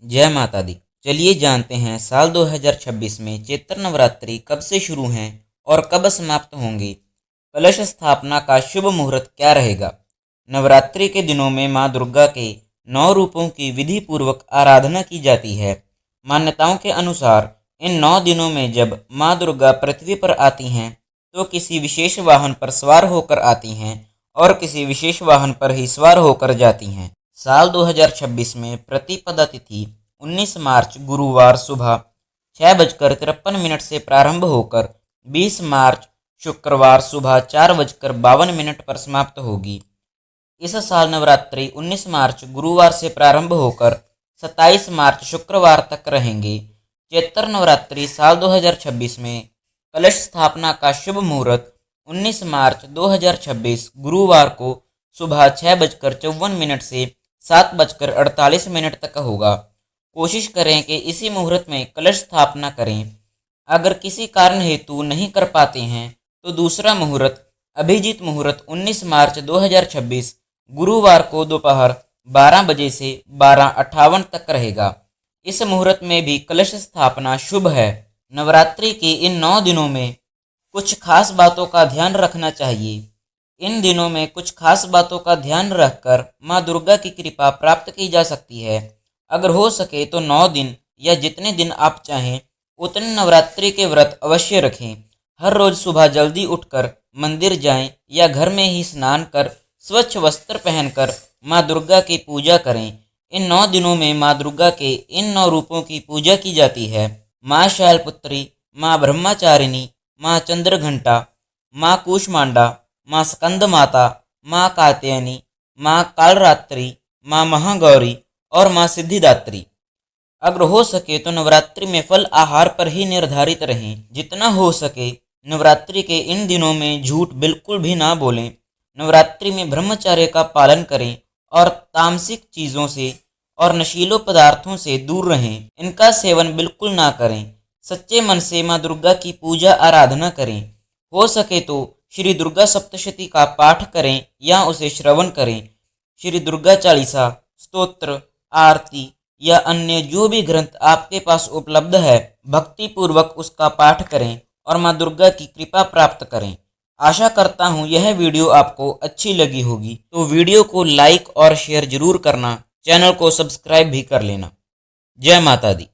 जय माता दी। चलिए जानते हैं साल 2026 में चैत्र नवरात्रि कब से शुरू हैं और कब समाप्त होंगी। कलश स्थापना का शुभ मुहूर्त क्या रहेगा। नवरात्रि के दिनों में मां दुर्गा के 9 रूपों की विधि पूर्वक आराधना की जाती है। मान्यताओं के अनुसार इन 9 दिनों में जब मां दुर्गा पृथ्वी पर आती हैं तो किसी विशेष वाहन पर सवार होकर आती हैं और किसी विशेष वाहन पर ही सवार होकर जाती हैं। साल 2026 में प्रतिपदा तिथि 19 मार्च गुरुवार सुबह 6:53 से प्रारंभ होकर 20 मार्च शुक्रवार सुबह 4:52 पर समाप्त होगी। इस साल नवरात्रि 19 मार्च गुरुवार से प्रारंभ होकर 27 मार्च शुक्रवार तक रहेंगे। चैत्र नवरात्रि साल 2026 में कलश स्थापना का शुभ मुहूर्त 19 मार्च 2026 गुरुवार को सुबह 6:54 से 7:48 तक होगा। कोशिश करें कि इसी मुहूर्त में कलश स्थापना करें। अगर किसी कारण हेतु नहीं कर पाते हैं तो दूसरा मुहूर्त अभिजीत मुहूर्त 19 मार्च 2026 गुरुवार को दोपहर 12 बजे से 12:58 तक रहेगा। इस मुहूर्त में भी कलश स्थापना शुभ है। नवरात्रि के इन 9 दिनों में कुछ खास बातों का ध्यान रखना चाहिए। इन दिनों में कुछ खास बातों का ध्यान रखकर मां दुर्गा की कृपा प्राप्त की जा सकती है। अगर हो सके तो 9 दिन या जितने दिन आप चाहें उतने नवरात्रि के व्रत अवश्य रखें। हर रोज सुबह जल्दी उठकर मंदिर जाएं या घर में ही स्नान कर स्वच्छ वस्त्र पहनकर मां दुर्गा की पूजा करें। इन 9 दिनों में मां दुर्गा के इन 9 रूपों की पूजा की जाती है। मां शैलपुत्री, मां ब्रह्मचारिणी, मां चंद्रघंटा, मां कूष्मांडा, मां स्कंद माता, मां कात्यायनी, मां कालरात्रि, मां महागौरी और मां सिद्धिदात्री। अगर हो सके तो नवरात्रि में फल आहार पर ही निर्धारित रहें। जितना हो सके नवरात्रि के इन दिनों में झूठ बिल्कुल भी ना बोलें। नवरात्रि में ब्रह्मचर्य का पालन करें और तामसिक चीज़ों से और नशीलों पदार्थों से दूर रहें। इनका सेवन बिल्कुल ना करें। सच्चे मन से मां दुर्गा की पूजा आराधना करें। हो सके तो श्री दुर्गा सप्तशती का पाठ करें या उसे श्रवण करें। श्री दुर्गा चालीसा, स्तोत्र, आरती या अन्य जो भी ग्रंथ आपके पास उपलब्ध है भक्ति पूर्वक उसका पाठ करें और मां दुर्गा की कृपा प्राप्त करें। आशा करता हूँ यह वीडियो आपको अच्छी लगी होगी, तो वीडियो को लाइक और शेयर जरूर करना। चैनल को सब्सक्राइब भी कर लेना। जय माता दी।